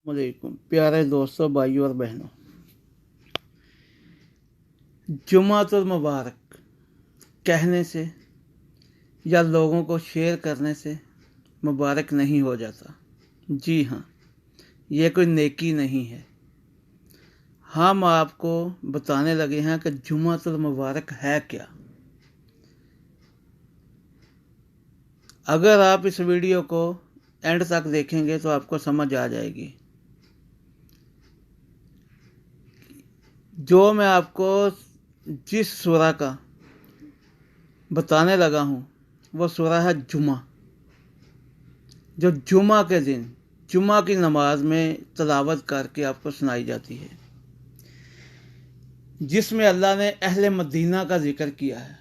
वालेकुम प्यारे दोस्तों, भाइयों और बहनों। जुमातुल मुबारक कहने से या लोगों को शेयर करने से मुबारक नहीं हो जाता। जी हाँ, ये कोई नेकी नहीं है। हम आपको बताने लगे हैं कि जुमातुल मुबारक है क्या। अगर आप इस वीडियो को एंड तक देखेंगे तो आपको समझ आ जाएगी। जो मैं आपको जिस सूरा का बताने लगा हूँ वो सूरा है जुमा, जो जुमा के दिन जुमा की नमाज में तलावत करके आपको सुनाई जाती है, जिसमें अल्लाह ने अहले मदीना का जिक्र किया है।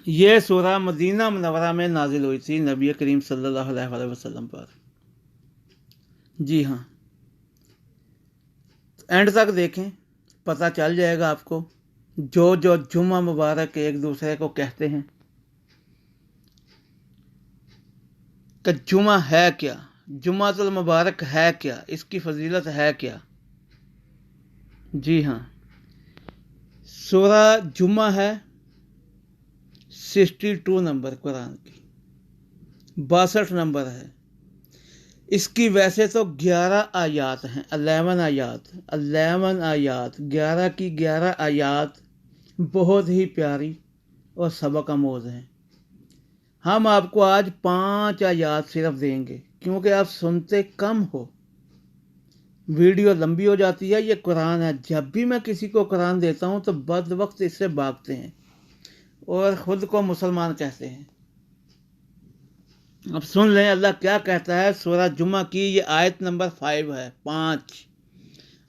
यह सूरा मदीना मुनव्वरा में नाजिल हुई थी नबी करीम सल्लल्लाहु अलैहि वसल्लम पर। जी हाँ, एंड तक देखें, पता चल जाएगा आपको। जो जो जुमा मुबारक एक दूसरे को कहते हैं कि जुमा है क्या, जुमातुल मुबारक है क्या, इसकी फजीलत है क्या। जी हाँ, सूरा जुमा है 62 नंबर कुरान की, 62 नंबर है। इसकी वैसे तो 11 आयात हैं, 11 आयात, 11 आयात, 11 की 11 आयात बहुत ही प्यारी और सबक आमोज हैं। हम आपको आज 5 आयात सिर्फ देंगे, क्योंकि आप सुनते कम हो, वीडियो लंबी हो जाती है। ये कुरान है, जब भी मैं किसी को कुरान देता हूँ तो बद वक्त इससे भागते हैं और ख़ुद को मुसलमान कहते हैं। अब सुन लें अल्लाह क्या कहता है। सूरह जुमा की ये आयत नंबर 5 है, 5।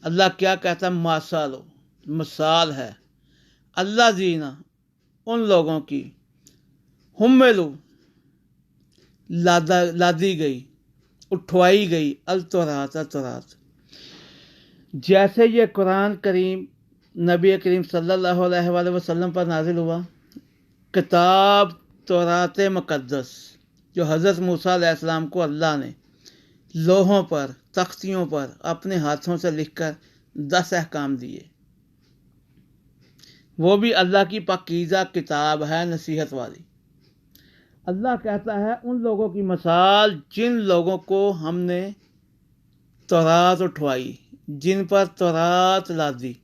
अल्लाह क्या कहता है? मासालो, मिसाल है अल्लाह जीना, उन लोगों की, हुम्मेलू, लादी गई, उठवाई गई, अल तौरात, जैसे ये कुरान करीम नबी करीम सल्लल्लाहु अलैहि वसल्लम पर नाजिल हुआ। किताब तौरात मुक़द्दस, जो हज़रत मूसा अलैहिस्सलाम को अल्लाह ने लोहों पर, तख्तियों पर अपने हाथों से लिखकर 10 अहकाम दिए। वो भी अल्लाह की पाकीज़ा किताब है, नसीहत वाली। अल्लाह कहता है उन लोगों की मिसाल जिन लोगों को हमने तौरात उठवाई, जिन पर तौरात लादी,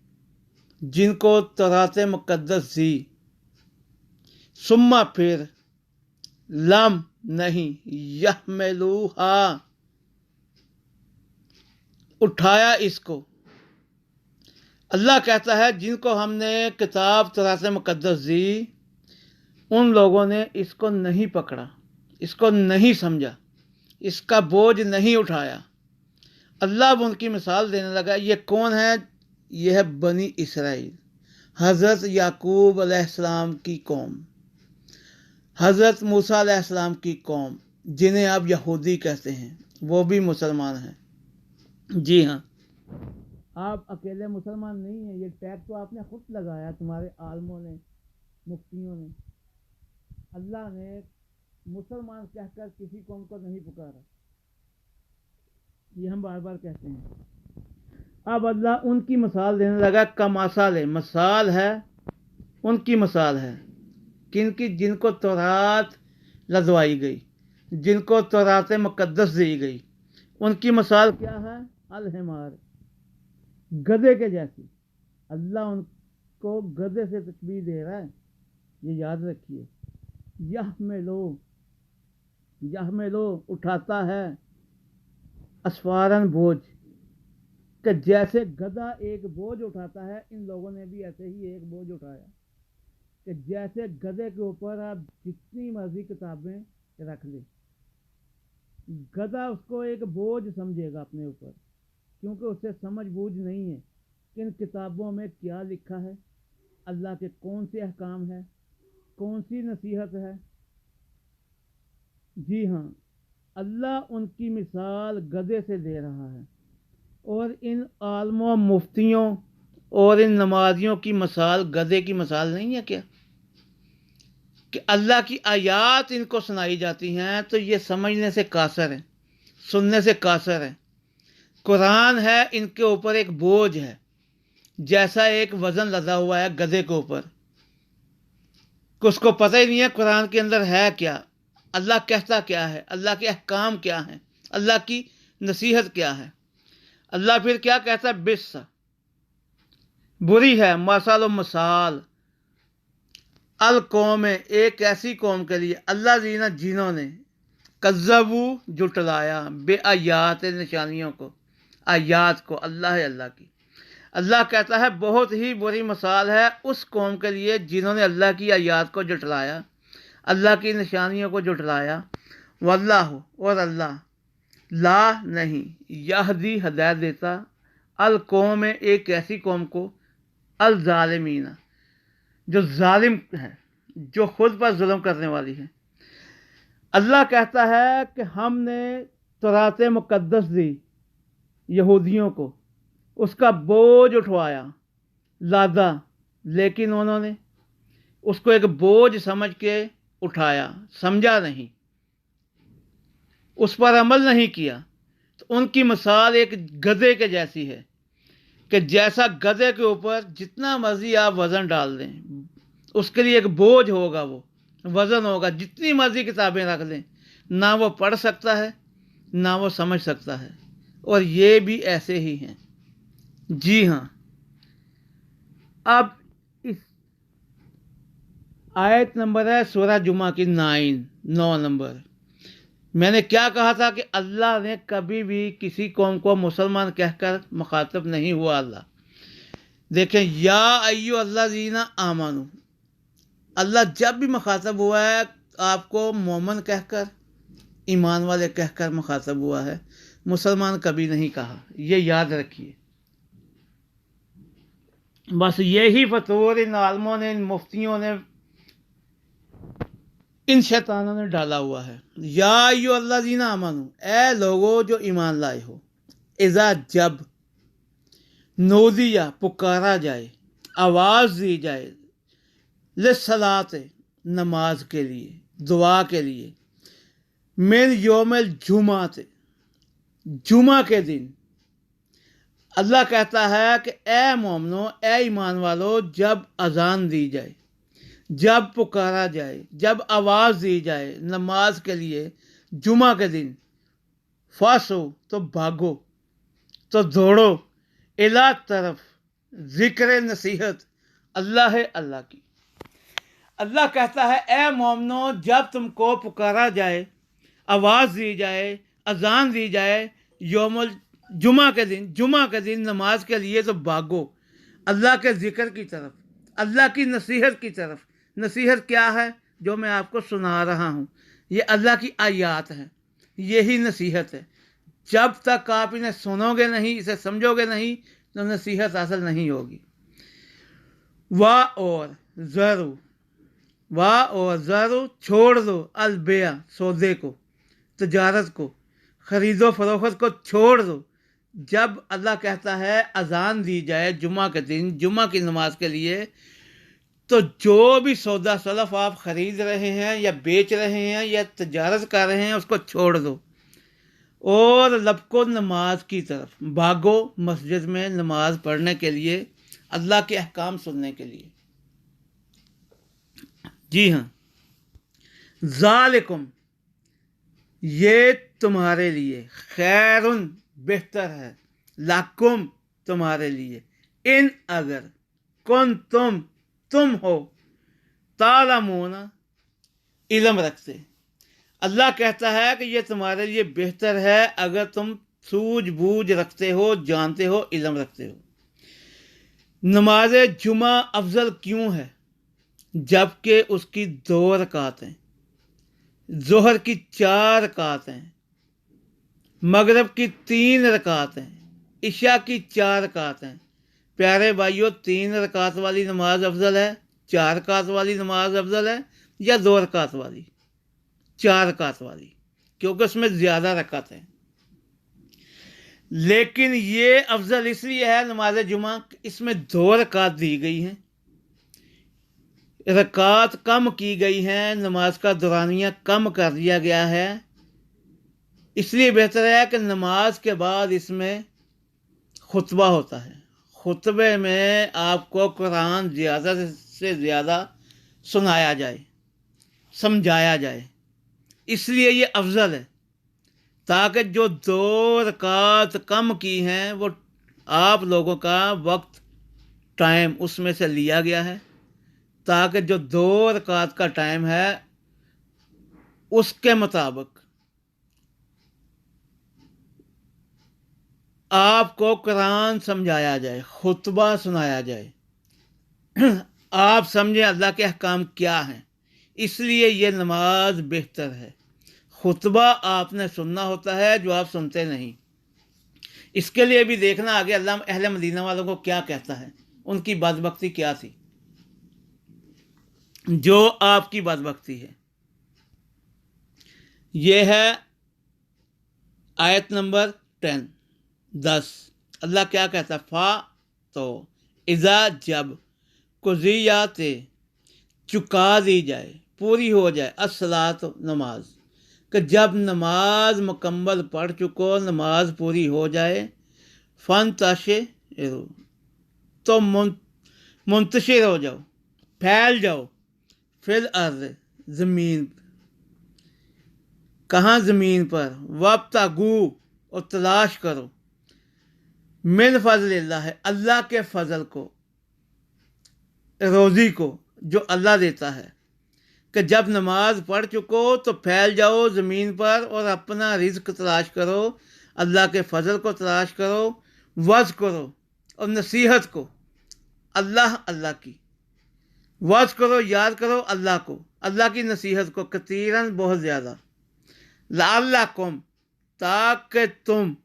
जिनको तौरात मुक़द्दस दी, सुम्मा फिर लम नहीं, यहमलूहा, उठाया इसको। अल्लाह कहता है जिनको हमने किताब तौरात मुक़द्दस दी, उन लोगों ने इसको नहीं पकड़ा, इसको नहीं समझा, इसका बोझ नहीं उठाया। अल्लाह उनकी मिसाल देने लगा। ये कौन है? यह है बनी इसराइल, हज़रत याकूब अलैहिस्सलाम की कौम, हज़रत मूसा अलैहिस्सलाम की कौम, जिन्हें आप यहूदी कहते हैं, वो भी मुसलमान हैं। जी हाँ, आप अकेले मुसलमान नहीं हैं। ये टैग तो आपने खुद लगाया, तुम्हारे आलमों ने, मुफ्तियों ने। अल्लाह ने मुसलमान कहकर किसी कौम को नहीं पुकारा, ये हम बार बार कहते हैं। अब अल्लाह उनकी मिसाल देने लगा। कमासाले, मिसाल है उनकी, मिसाल है किनकी? जिनको तौरात लदवाई गई, जिनको तौरात मुक़द्दस दी गई। उनकी मिसाल क्या है? अल-हिमार, गधे के जैसी। अल्लाह उनको गधे से तशबीह दे रहा है, ये याद रखिए। यहमेलो, उठाता है, असफारन, बोझ, कि जैसे गधा एक बोझ उठाता है, इन लोगों ने भी ऐसे ही एक बोझ उठाया। कि जैसे गधे के ऊपर आप जितनी मर्जी किताबें रख ले, गधा उसको एक बोझ समझेगा अपने ऊपर, क्योंकि उसे समझ बूझ नहीं है कि इन किताबों में क्या लिखा है, अल्लाह के कौन से अहकाम है, कौन सी नसीहत है। जी हाँ, अल्लाह उनकी मिसाल गधे से दे रहा है। और इन आलमों, मुफ्तियों और इन नमाजियों की मिसाल गधे की मिसाल नहीं है क्या? कि अल्लाह की आयात इनको सुनाई जाती हैं तो ये समझने से कासर हैं, सुनने से कासर हैं। कुरान है इनके ऊपर एक बोझ है, जैसा एक वज़न लदा हुआ है गधे के ऊपर, कि उसको पता ही नहीं है कुरान के अंदर है क्या, अल्लाह कहता क्या है, अल्लाह के अहकाम क्या हैं, अल्लाह की नसीहत क्या है। अल्लाह फिर क्या कहता है, बिस्सा, बुरी है, मसाल मसाल अल कौम, एक ऐसी कौम के लिए, अल्लाह जीना जिन्होंने, कज़्ज़बू जुटलाया, बे आयात निशानियों को, आयात को, अल्लाह है अल्लाह की। अल्लाह कहता है बहुत ही बुरी मिसाल है उस कौम के लिए जिन्होंने अल्लाह की आयात को जुटलाया, अल्लाह की निशानियों को जुटलाया। वल्लाह, और अल्लाह, ला नहीं, यहदी हदायत देता, अल कौम, एक ऐसी कौम को, अल ज़ालिमीना, जो जालिम है, जो खुद पर जुल्म करने वाली है। अल्लाह कहता है कि हमने तौरात मुक़द्दस दी यहूदियों को, उसका बोझ उठवाया, लादा, लेकिन उन्होंने उसको एक बोझ समझ के उठाया, समझा नहीं, उस पर अमल नहीं किया। तो उनकी मिसाल एक गधे के जैसी है, कि जैसा गधे के ऊपर जितना मर्जी आप वज़न डाल दें, उसके लिए एक बोझ होगा, वो वज़न होगा, जितनी मर्जी किताबें रख लें, ना वो पढ़ सकता है ना वो समझ सकता है। और ये भी ऐसे ही हैं। जी हाँ, अब इस आयत नंबर है सूरह जुमा की 9 नंबर। मैंने क्या कहा था कि अल्लाह ने कभी भी किसी कौम को मुसलमान कहकर मुखातब नहीं हुआ। अल्लाह देखें, या अय्यो अल्लाह जीना आमानू, अल्लाह जब भी मुखातब हुआ है आपको मोमन कहकर, ईमान वाले कहकर मुखातब हुआ है, मुसलमान कभी नहीं कहा, ये याद रखिए। बस यही फतूर इन आलमों ने, इन मुफ्तियों ने, इन शैतानों ने डाला हुआ है। या अय्यो अल्लाह जीना आमानू, ए लोगो जो ईमान लाए हो, इज़ा जब, नोदिया पुकारा जाए, आवाज़ दी जाए, लिस्सलात नमाज के लिए, दुआ के लिए, मिन यौमिल जुमात, जुमा के दिन। अल्लाह कहता है कि ए मोमनो, ए ईमान वालो, जब अजान दी जाए, जब पुकारा जाए, जब आवाज़ दी जाए नमाज के लिए जुमा के दिन, फासो, तो भागो, तो दौड़ो, इला तरफ, ज़िक्र नसीहत, अल्लाह है अल्लाह की। अल्लाह कहता है ए मोमनो, जब तुमको पुकारा जाए, आवाज़ दी जाए, अजान दी जाए यौमुल जुमा के दिन नमाज के लिए, तो भागो अल्लाह के ज़िक्र की तरफ, अल्लाह की नसीहत की तरफ। नसीहत क्या है? जो मैं आपको सुना रहा हूँ, ये अल्लाह की आयात है, यही नसीहत है। जब तक आप इन्हें सुनोगे नहीं, इसे समझोगे नहीं, तो नसीहत हासिल नहीं होगी। वाह और ज़रू, वाह और ज़रू, छोड़ दो, अलबेया, सौदे को, तजारत को, ख़रीदो फरोख्त को छोड़ दो। जब अल्लाह कहता है अजान दी जाए जुमा के दिन, जुमा की नमाज के लिए, तो जो भी सौदा सलफ आप ख़रीद रहे हैं या बेच रहे हैं या तजारत कर रहे हैं, उसको छोड़ दो और लपको नमाज की तरफ, भागो मस्जिद में नमाज पढ़ने के लिए, अल्लाह के अहकाम सुनने के लिए। जी हाँ, ज़ालिकुम, ये तुम्हारे लिए, खैरुन, बेहतर है, लाकुम, तुम्हारे लिए, इन, अगर, कौन, तुम हो, तालमूना, इल्म रखते। अल्लाह कहता है कि ये तुम्हारे लिए बेहतर है अगर तुम सूझबूझ रखते हो, जानते हो, इल्म रखते हो। नमाज जुमा अफजल क्यों है? जबकि उसकी 2 रकातें, ज़ोहर की 4 रकातें, मगरिब की 3 रकातें, इशा की 4 रकातें। प्यारे भाइयों, 3 रकात वाली नमाज अफजल है, 4 रकात वाली नमाज अफजल है, या 2 रकात वाली? 4 रकात वाली, क्योंकि उसमें ज़्यादा रकात हैं। लेकिन ये अफजल इसलिए है नमाज जुमा, इसमें 2 रकात दी गई हैं, रकात कम की गई हैं, नमाज का दौरानिया कम कर दिया गया है, इसलिए बेहतर है कि नमाज के बाद इसमें खुतबा होता है। खुतबे में आपको कुरान ज़्यादा से ज़्यादा सुनाया जाए, समझाया जाए, इसलिए ये अफजल है, ताकि जो 2 रकात कम की हैं वो आप लोगों का वक्त टाइम उसमें से लिया गया है, ताकि जो 2 रकात का टाइम है उसके मुताबिक आपको कुरान समझाया जाए, खुतबा सुनाया जाए, आप समझें अल्लाह के अहकाम क्या हैं। इसलिए ये नमाज बेहतर है। खुतबा आपने सुनना होता है जो आप सुनते नहीं। इसके लिए भी देखना आगे अल्लाह अहले मदीना वालों को क्या कहता है, उनकी बदबख्ती क्या थी, जो आपकी बदबख्ती है। ये है आयत नंबर 10। अल्लाह क्या कहता है, फ़ा तो इज़ा जब कुज़ियाते चुका दी जाए, पूरी हो जाए, अस्सलात नमाज, कि जब नमाज मुकम्मल पढ़ चुको, नमाज पूरी हो जाए, फ़न तशिरू तो मुंतशिर हो जाओ, फैल जाओ, फिल अर्ज़ ज़मीन, कहाँ ज़मीन पर, वब्तगू और तलाश करो, मिन फ़ज़लिल्लाह है, अल्लाह के फ़ज़ल को, रोज़ी को जो अल्लाह देता है, कि जब नमाज पढ़ चुको तो फैल जाओ ज़मीन पर और अपना रिज़्क तलाश करो, अल्लाह के फ़ज़ल को तलाश करो, वज़ करो और नसीहत को, अल्लाह अल्लाह की, वज़ करो याद करो अल्लाह को, अल्लाह की नसीहत को, कतीरन बहुत ज़्यादा, लअल्लकुम ताकि तुम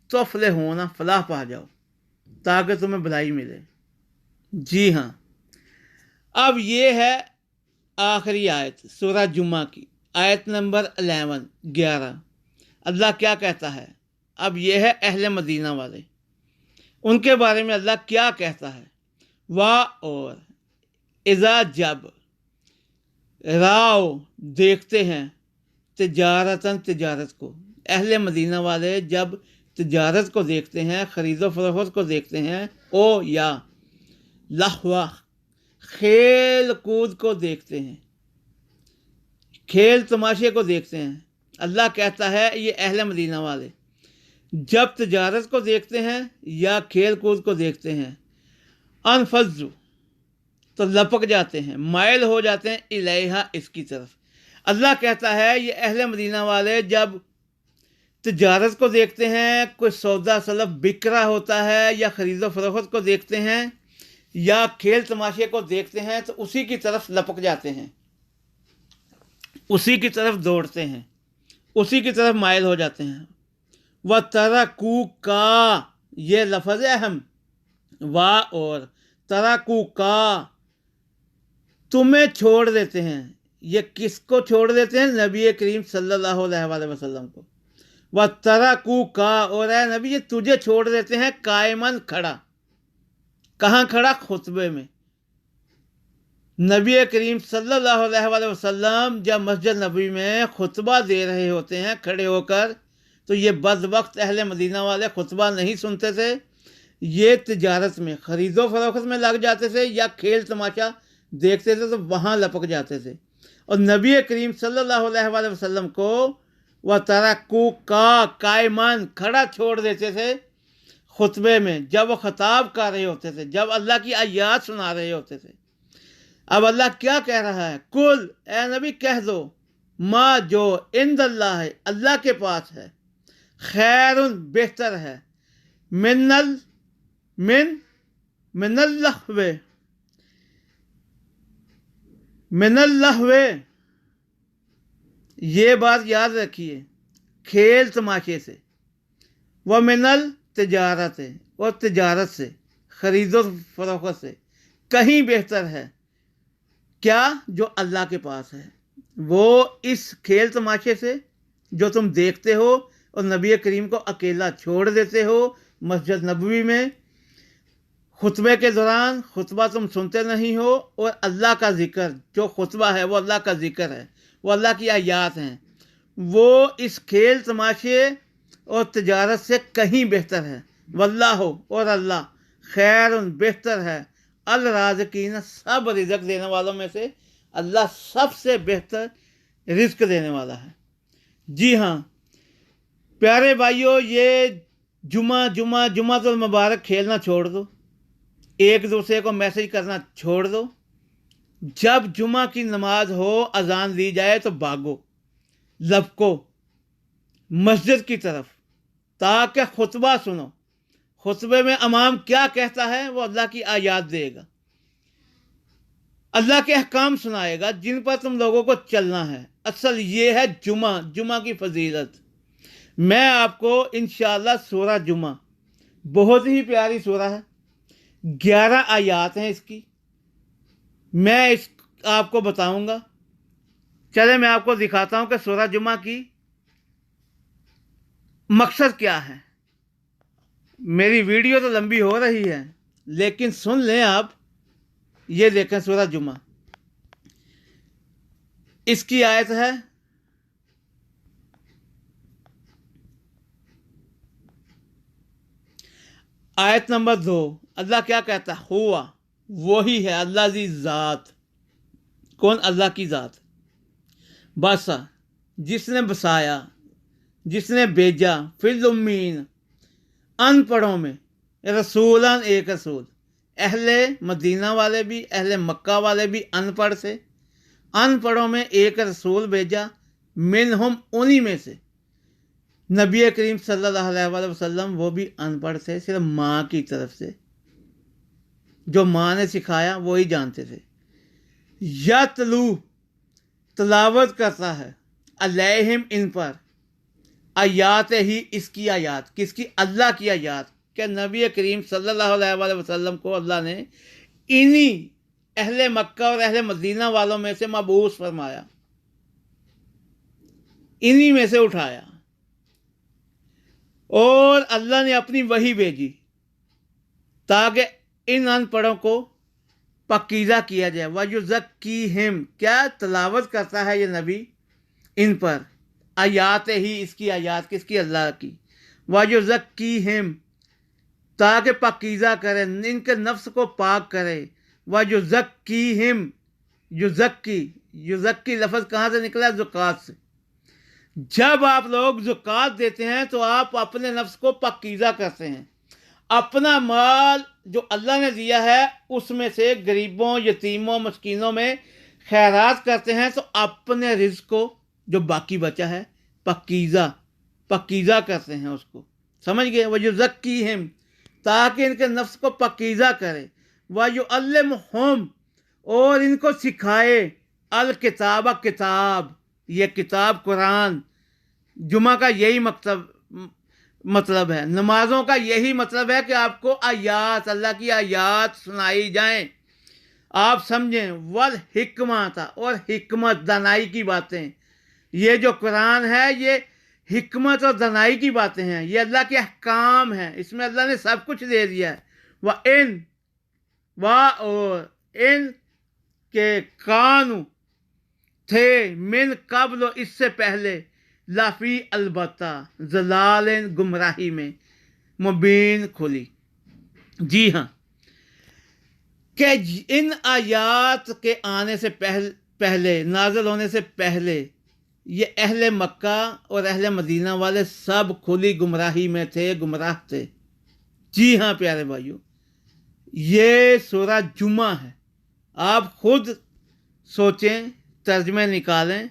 तुफ़्लिहून फलाह पा जाओ, ताकि तुम्हें भलाई मिले। जी हाँ, अब ये है आखिरी आयत सूरह जुम्मा की, आयत नंबर 11। अल्लाह क्या कहता है, अब ये है अहले मदीना वाले, उनके बारे में अल्लाह क्या कहता है। वाह और इज़ा जब राव देखते हैं तिजारतन तिजारत को, अहले मदीना वाले जब तिजारत को देखते हैं, ख़रीदो फरोख्त को देखते हैं, ओ या लहवा खेल कूद को देखते हैं, खेल तमाशे को देखते हैं। अल्लाह कहता है ये अहले मदीना वाले जब तिजारत को देखते हैं या खेल कूद को देखते हैं, अनफज़ु तो लपक जाते हैं, माइल हो जाते हैं, इलैहा इसकी तरफ। अल्लाह कहता है ये अहले मदीना वाले जब तिजारत को देखते हैं, कोई सौदा सलफ बिक रहा होता है, या ख़रीदो फरोख्त को देखते हैं, या खेल तमाशे को देखते हैं, तो उसी की तरफ लपक जाते हैं, उसी की तरफ दौड़ते हैं, उसी की तरफ माइल हो जाते हैं। व तरकू का, ये लफ्ज़ है अहम, वाह और तरकू का, तुम्हें छोड़ देते हैं। ये किसको छोड़ देते हैं? नबी करीम सल्लल्लाहु अलैहि वसल्लम को। व तरकू का, और है नबी ये तुझे छोड़ देते हैं कायमन खड़ा, कहाँ खड़ा? खुतबे में। नबी करीम सल्लल्लाहु अलैहि वसल्लम जब मस्जिद नबी में खुतबा दे रहे होते हैं खड़े होकर, तो ये बदबख्त अहले मदीना वाले खुतबा नहीं सुनते थे, ये तिजारत में ख़रीदो फरोख्त में लग जाते थे, या खेल तमाशा देखते थे तो वहाँ लपक जाते थे। और नबी करीम सल्लल्लाहु अलैहि वसल्लम को व तरकू का कायमन खड़ा छोड़ देते थे खुतबे में, जब वो ख़ताब कर रहे होते थे, जब अल्लाह की आयात सुना रहे होते थे। अब अल्लाह क्या कह रहा है? कुल ए नबी कह दो, माँ जो इंदल्लाह है, अल्लाह के पास है, खैरुन बेहतर है, मिनल्लहवे, ये बात याद रखिए, खेल तमाशे से, व मिनल तिजारत है, और तिजारत से, ख़रीदो फरोख्त से कहीं बेहतर है। क्या? जो अल्लाह के पास है, वो इस खेल तमाशे से जो तुम देखते हो और नबी करीम को अकेला छोड़ देते हो मस्जिद नबवी में, खुतबे के दौरान खुतबा तुम सुनते नहीं हो, और अल्लाह का ज़िक्र, जो खुतबा है वो अल्लाह का ज़िक्र है, वो अल्लाह की आयात हैं, وہ اس کھیل تماشے اور تجارت سے کہیں بہتر ہے۔ واللہ، اور اللہ، خیر بہتر ہے، الرازقین، سب رزق دینے والوں میں سے اللہ سب سے بہتر رزق دینے والا ہے۔ جی ہاں پیارے بھائیوں، یہ جمعہ المبارک کھیلنا چھوڑ دو، ایک دوسرے کو میسج کرنا چھوڑ دو۔ جب جمعہ کی نماز ہو، اذان دی جائے تو بھاگو، لپکو مسجد کی طرف، تاکہ خطبہ سنو۔ خطبے میں امام کیا کہتا ہے وہ اللہ کی آیات دے گا، اللہ کے احکام سنائے گا جن پر تم لوگوں کو چلنا ہے۔ اصل یہ ہے جمعہ کی فضیلت۔ میں آپ کو انشاءاللہ سورہ جمعہ، بہت ہی پیاری سورہ ہے، 11 آیات ہیں اس کی، میں آپ کو بتاؤں گا۔ چلے میں آپ کو دکھاتا ہوں کہ سورہ جمعہ کی مقصد کیا ہے۔ میری ویڈیو تو لمبی ہو رہی ہے لیکن سن لیں آپ۔ یہ دیکھیں سورہ جمعہ، اس کی آیت ہے آیت نمبر 2۔ اللہ کیا کہتا ہے؟ ہوا، وہی ہے اللہ کی ذات۔ کون؟ اللہ کی ذات۔ بسا، جس نے بسایا، جس نے بھیجا، فی الامین، ان پڑھوں میں، رسولان، ایک رسول۔ اہل مدینہ والے بھی، اہل مکہ والے بھی ان پڑھ سے، ان پڑھوں میں ایک رسول بھیجا، منہم، انہی میں سے نبی کریم صلی اللہ علیہ وسلم، وہ بھی ان پڑھ تھے، صرف ماں کی طرف سے، جو ماں نے سکھایا وہی جانتے تھے۔ یتلو، تلاوت کرتا ہے، علیہم، ان پر، آیات ہی، اس کی آیات، کس کی؟ اللہ کی آیات، کہ نبی کریم صلی اللہ علیہ وسلم کو اللہ نے انہی اہل مکہ اور اہل مدینہ والوں میں سے مبعوث فرمایا، انہی میں سے اٹھایا، اور اللہ نے اپنی وحی بھیجی تاکہ ان پڑھوں کو پاکیزہ کیا جائے۔ وَيُزَكِّيهِمْ، کیا تلاوت کرتا ہے یہ نبی ان پر، آیات ہی، اس کی آیات، کس کی؟ اللہ کی۔ وَيُزَكِّيهِمْ، تاکہ پاکیزہ کرے، ان کے نفس کو پاک کرے۔ وَيُزَكِّيهِمْ، یزکی لفظ کہاں سے نکلا؟ زکوٰۃ سے۔ جب آپ لوگ زکوٰۃ دیتے ہیں تو آپ اپنے نفس کو پاکیزہ کرتے ہیں، اپنا مال جو اللہ نے دیا ہے اس میں سے غریبوں، یتیموں، مسکینوں میں خیرات کرتے ہیں، تو اپنے رزق کو جو باقی بچا ہے پاکیزہ کرتے ہیں اس کو، سمجھ گئے؟ وَيُزَكِّيهِمْ، تاکہ ان کے نفس کو پاکیزہ کرے۔ وَيُعَلِّمُهُمْ، اور ان کو سکھائے، الکتاب، کتاب، یہ کتاب قرآن۔ جمعہ کا یہی مطلب ہے، نمازوں کا یہی مطلب ہے کہ آپ کو آیات، اللہ کی آیات سنائی جائیں، آپ سمجھیں۔ والحکمت، اور حکمت، دانائی کی باتیں۔ یہ جو قرآن ہے یہ حکمت اور دانائی کی باتیں ہیں، یہ اللہ کے احکام ہیں، اس میں اللہ نے سب کچھ دے دیا ہے۔ اور ان کے کانو، تھے، من قبل، اس سے پہلے، لافی، البتہ، ضلال، گمراہی میں، مبین، کھلی۔ جی ہاں، کہ ان آیات کے آنے سے پہلے، نازل ہونے سے پہلے، یہ اہل مکہ اور اہل مدینہ والے سب کھلی گمراہی میں تھے، گمراہ تھے۔ جی ہاں پیارے بھائیوں، یہ سورہ جمعہ ہے، آپ خود سوچیں، ترجمے نکالیں۔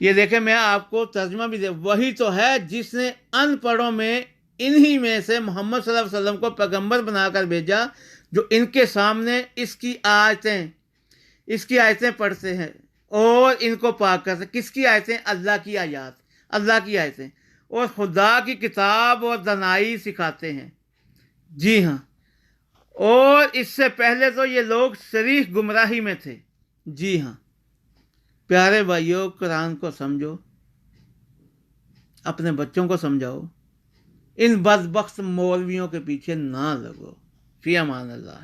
یہ دیکھیں، میں آپ کو ترجمہ بھی وہی تو ہے جس نے ان پڑھوں میں، انہی میں سے محمد صلی اللہ علیہ وسلم کو پیغمبر بنا کر بھیجا، جو ان کے سامنے اس کی آیتیں پڑھتے ہیں اور ان کو پاک کرتے ہیں۔ کس کی آیتیں؟ اللہ کی آیات، اللہ کی آیتیں، اور خدا کی کتاب اور دانائی سکھاتے ہیں۔ جی ہاں، اور اس سے پہلے تو یہ لوگ صریح گمراہی میں تھے۔ جی ہاں پیارے بھائیوں، قرآن کو سمجھو، اپنے بچوں کو سمجھاؤ، ان بدبخت مولویوں کے پیچھے نہ لگو۔ فی امان اللہ۔